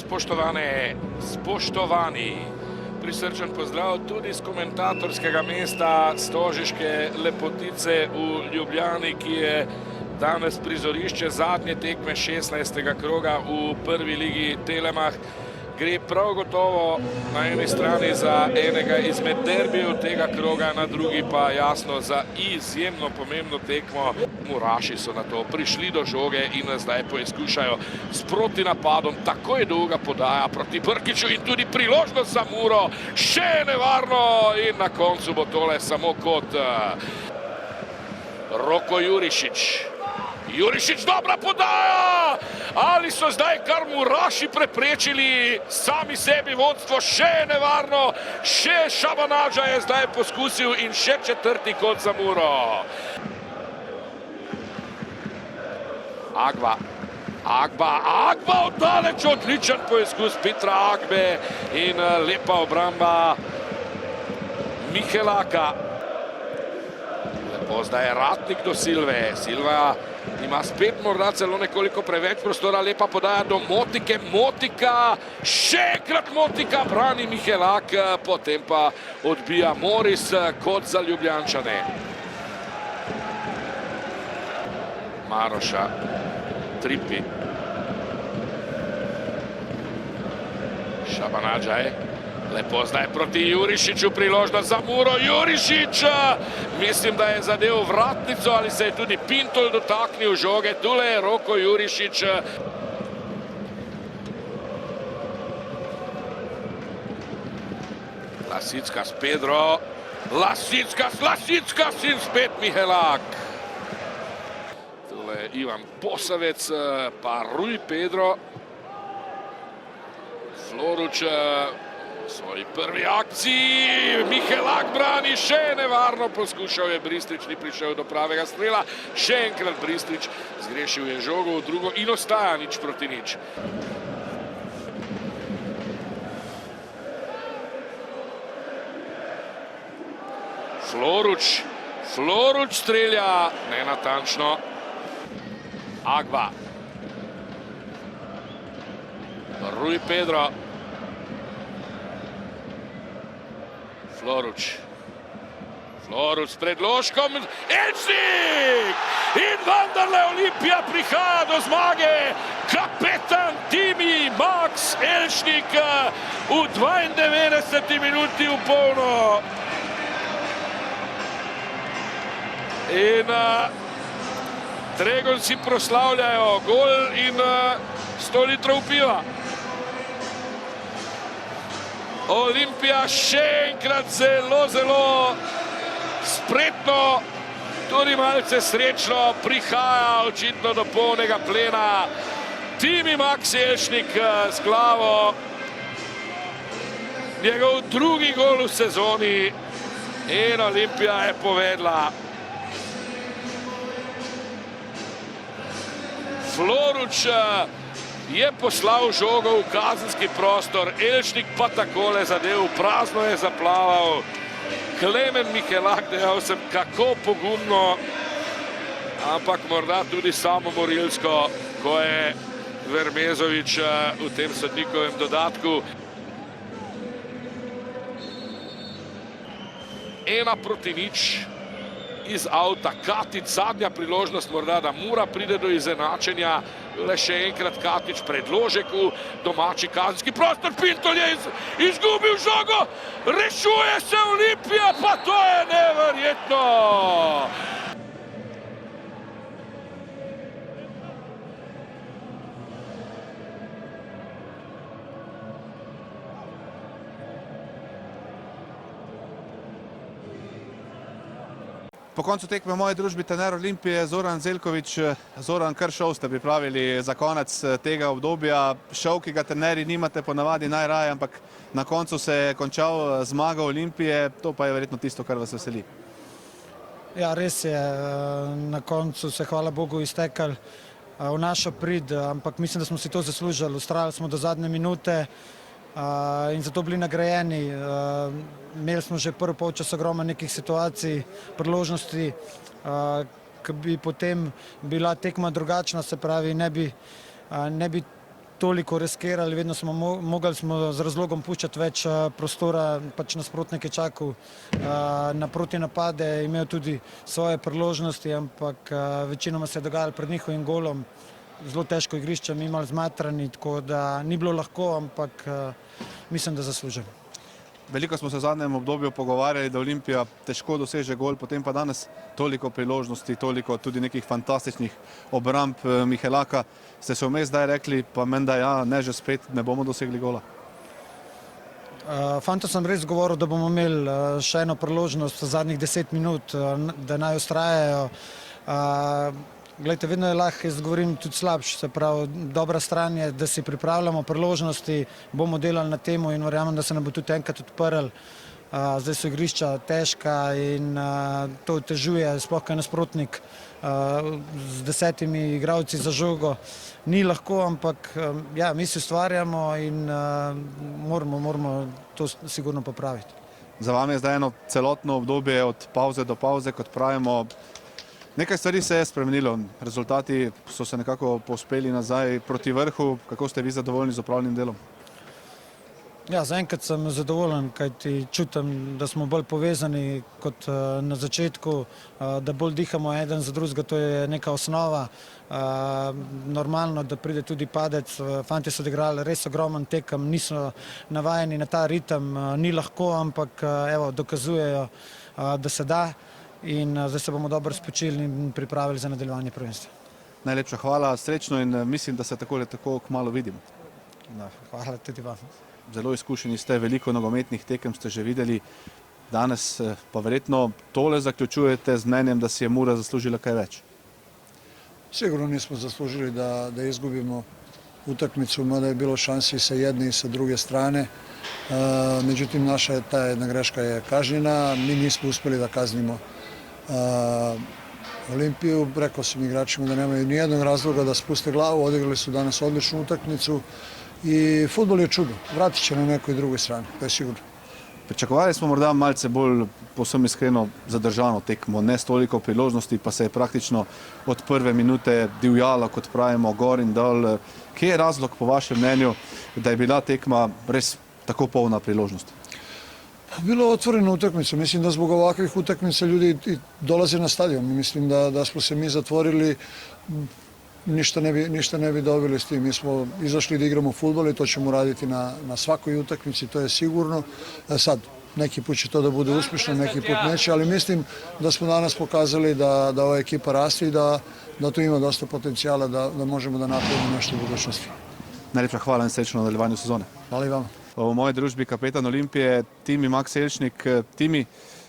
Spoštovane, spoštovani, prisrčen pozdrav tudi z komentatorskega mesta stožiške lepotice v Ljubljani, ki je danes prizorišče zadnje tekme 16. kroga v prvi ligi Telemach. Gre prav gotovo na eni strani za enega izmed derbijev tega kroga, na drugi pa jasno za izjemno pomembno tekmo. Muraši so na to prišli do žoge in zdaj poizkušajo s protinapadom. Takoj dolga podaja proti Brkiću in tudi priložnost za Muro. Še nevarno in na koncu bo tole samo kot Roko Jurišić. Jurišić, dobra podaja! Ali so zdaj kar Muraši preprečili sami sebi vodstvo? Še nevarno, še Šabanaža je zdaj poskusil in še četrti kot za Muro. Agba oddaleč, odličen poizkus Petra Agbe in lepa obramba Mihelaka. Lepo zdaj je Ratnik do Silve. Silva ima spet morda celo nekoliko preveč prostora, lepa podaja do Motike. Motika, še enkrat Motika, brani Mihelak, potem pa odbija Moris kot za Ljubljančane. Maroša, Tripi. Šabanažaj. Lepo zdaj proti Jurišiću, priložnost za Muro. Jurišić, mislim, da je zadev vratnico ali se je tudi Pintol dotaknil žoge. Tule je Roko Jurišić. Lasicka s Pedro. Lasicka in spet Mihelak. Tule je Ivan Posavec, pa Rui Pedro. Floruč svoji prvi akciji, Mihelak brani, še nevarno poskušal je Bristrič, ni prišel do pravega strela, še enkrat Bristrič, zgrešil je žogo v drugo in ostaja 0-0. Floruč strelja, nenatančno. Agba. Rui Pedro. Floruč s predložkom, Elšnik! In vendarle Olimpija prihaja do zmage. Kapetan Timi Max Elšnik v 92. minuti v polno. In Dragonci proslavljajo gol in 100 litrov piva. Olimpija še enkrat zelo spretno, tudi malce srečno prihaja očitno do polnega plena. Timi Max Elšnik z glavo. Njegov drugi gol v sezoni in Olimpija je povedla. Floruč je poslal žogo v kazenski prostor, Elšnik pa takole zadev, prazno je zaplaval. Klemen Mihelak, dejal sem, kako pogumno, ampak morda tudi samomorilsko, ko je Vermezovič v tem sodnikovem dodatku. 1-0 iz avta. Katic, zadnja priložnost morda, da Mura pride do izenačenja. Le še enkrat Katic, predložek v domači kazenski prostor. Pintol je izgubil žogo. Rešuje se Olimpija, pa to je neverjetno. Po koncu tekme v moji družbi trener Olimpije Zoran Zeljković. Zoran, kar šov ste pripravili za konec tega obdobja. Šov, ki ga trenerji nimate ponavadi najraje, ampak na koncu se je končal zmaga Olimpije. To pa je verjetno tisto, kar vas veseli. Ja, res je. Na koncu se, hvala Bogu, iztekali v našo prid, ampak mislim, da smo si to zaslužili. Ustrajali smo do zadnje minute in zato bili nagrajeni. Imeli smo že prvi polčas ogromno nekih situacij, priložnosti, ki bi potem bila tekma drugačna, se pravi, ne bi toliko riskirali, vedno smo mogli z razlogom puščati več prostora, pač nasprotnik je čakal na protinapade, imel tudi svoje priložnosti, ampak večinoma se je dogajalo pred njihovim golom. Zelo težko igrišče, mi malo zmatrani, tako da ni bilo lahko, ampak mislim, da zaslužen. Veliko smo se v zadnjem obdobju pogovarjali, da Olimpija težko doseže gol, potem pa danes toliko priložnosti, toliko tudi nekih fantastičnih obramb Mihelaka. Ste se vmes zdaj rekli, pa menda ja, ne že spet, ne bomo dosegli gola? Fanto sem res govoril, da bomo imeli še eno priložnost v zadnjih 10 minut, da naj ustrajajo. Glejte, vedno je lahko, jaz govorim tudi slabš, se pravi, dobra stran je, da si pripravljamo priložnosti, bomo delali na temu in verjamem, da se nam bo tudi enkrat odprl. Zdaj so igrišča težka in to otežuje, sploh kaj nasprotnik z 10 igralci za žogo. Ni lahko, ampak ja, mi si ustvarjamo in moramo to sigurno popraviti. Za vami je zdaj eno celotno obdobje od pauze do pauze, kot pravimo. Nekaj stvari se je spremenilo, rezultati so se nekako povzpeli nazaj proti vrhu. Kako ste vi zadovoljni z opravljenim delom? Ja, zaenkrat sem zadovoljen, kajti čutim, da smo bolj povezani kot na začetku, da bolj dihamo eden za drugega, to je neka osnova. Normalno, da pride tudi padec, fanti so odigrali res ogromen tekem, niso navajeni na ta ritem, ni lahko, ampak evo, dokazujejo, da se da. In zdaj se bomo dobro spočili in pripravili za nadaljevanje prvenstva. Najlepša hvala, srečno in mislim, da se tako kmalu vidimo. Hvala tudi vam. Zelo izkušeni ste, veliko nogometnih tekem ste že videli, danes pa verjetno tole zaključujete z mnenjem, da si je Mura zaslužila kaj več. Sigurno nismo zaslužili da izgubimo utakmicu, mada je bilo šansi sa jedne i sa druge strane. Međutim, naša ta jedna greška je kažnjena, mi nismo uspjeli da kaznimo Olimpiju. Rekao sam igračima da nemaju nijednog razloga da spuste glavu, odigrali su danas odličnu utakmicu i fudbal je čudo, vratit će na nekoj drugoj strani, to je sigurno. Pričakovali smo morda malce bolj, povsem iskreno, zadržano tekmo, ne s toliko priložnosti, pa se je praktično od prve minute divjalo, kot pravimo, gor in dol. Kje je razlog po vašem mnenju, da je bila tekma res tako polna priložnosti? Bilo je otvorena utakmica. Mislim da zbog ovakvih utakmica ljudi dolaze na stadion. Mislim da smo se mi zatvorili, ništa ne bi dobili s tim. Mi smo izašli da igramo fudbal i to ćemo raditi na svakoj utakmici, to je sigurno. Sad, neki put će to da bude uspješno, neki put neće, ali mislim da smo danas pokazali da ova ekipa raste i da tu ima dosta potencijala da možemo da napravimo nešto u budućnosti. Najlepša hvala in srečno v nadaljevanju sezone. Hvala i vama. V moji družbi kapetan Olimpije, Timi Maks Elšnik. Timi,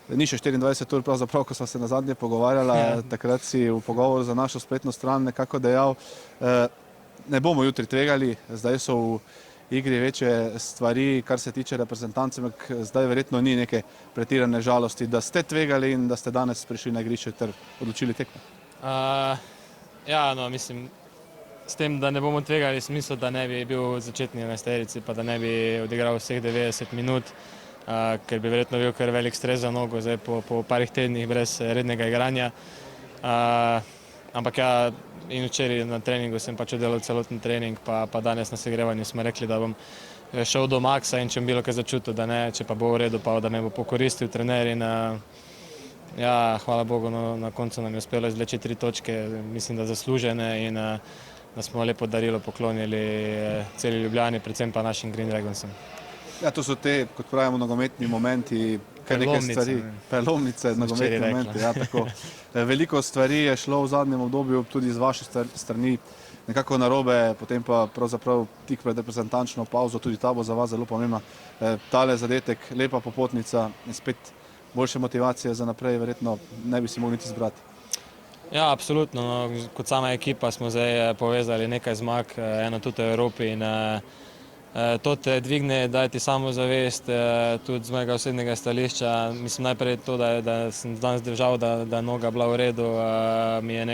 ni še 24 ur pravzaprav, ko sva se nazadnje pogovarjala, takrat si v pogovoru za našo spletno stran nekako dejal, ne bomo jutri tvegali, zdaj so v igri večje stvari, kar se tiče reprezentance, zdaj verjetno ni neke pretirane žalosti, da ste tvegali in da ste danes prišli na igrišče ter odločili tekmo. Ja, no, mislim, s tem, da ne bomo tvegali smisel, da ne bi bil v začetni enajsterici, pa da ne bi odigral vseh 90 minut, ker bi verjetno bil kar velik stres za nogo zdaj po parih tednih brez rednega igranja. Ampak ja, in včeraj na treningu sem pač oddelal celoten trening, pa danes na segrevanju smo rekli, da bom šel do maksa in če bom bilo kaj začutil, da ne, če pa bo v redu, pa da me bo pokoristil trener in ja, hvala Bogu, na koncu nam je uspelo izvleči 3 točke, mislim, da zaslužene in da smo lepo darilo poklonili celi Ljubljani, predvsem pa našim Green Dragonsom. Ja, to so te, kot pravimo, nogometni momenti, kaj nekaj stvari, prelomnice, nogometni momenti, ja, tako. Veliko stvari je šlo v zadnjem obdobju tudi z vaše strani nekako narobe, potem pa pravzaprav tik pred reprezentančno pauzo, tudi ta bo za vas zelo pomembna. Tale zadetek, lepa popotnica in spet boljše motivacije za naprej, verjetno ne bi si mogli niti zbrati. Ja, absolutno. No, kot sama ekipa smo zdaj povezali nekaj zmag, eno tudi v Evropi in to te dvigne, daje ti samozavest, tudi z mojega osebnega stališča. Mislim najprej to, da sem danes držal, da je noga bila v redu, mi je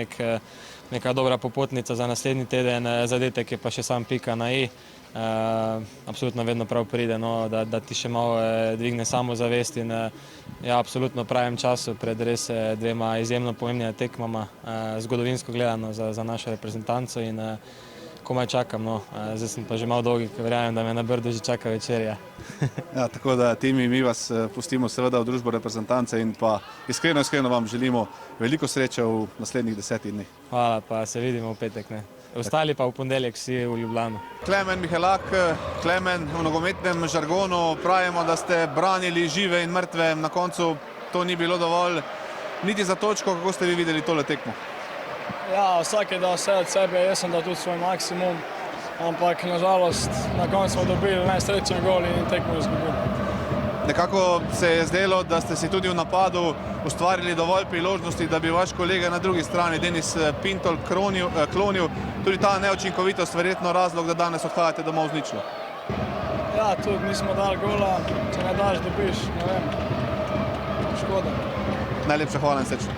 neka dobra popotnica za naslednji teden, zadetek je pa še sam pika na i. Absolutno vedno prav pride, no, da ti še malo dvigne samozavest in ja, absolutno v pravem času pred res dvema izjemno pomembnima tekmama, zgodovinsko gledano za našo reprezentanco in komaj čakam, no. Zdaj sem pa že malo dolgi, ker verjamem, da me na Brdu že čaka večerja. Ja, tako da, Timi, mi vas pustimo seveda v družbo reprezentance in pa iskreno vam želimo veliko sreče v naslednjih 10 dneh. Hvala, pa se vidimo v petek, ne. Ostali pa v ponedeljek vsi v Ljubljano. Klemen Mihelak, Klemen, v nogometnem žargonu pravimo, da ste branili žive in mrtve, na koncu to ni bilo dovolj niti za točko. Kako ste vi videli tole tekmo? Ja, vsak je dal vse od sebe, jaz sem dal tudi svoj maksimum, ampak nažalost na koncu smo dobili najsrečen gol in tekmo izgubili. Nekako se je zdelo, da ste si tudi v napadu ustvarili dovolj priložnosti, da bi vaš kolega na drugi strani, Denis Pintol, klonil. Tudi ta neučinkovitost verjetno razlog, da danes odhajate domov z ničlo. Ja, tudi nismo dali gola, če ne daš, dobiš, ne vem, škoda. Najlepša hvala in srečno.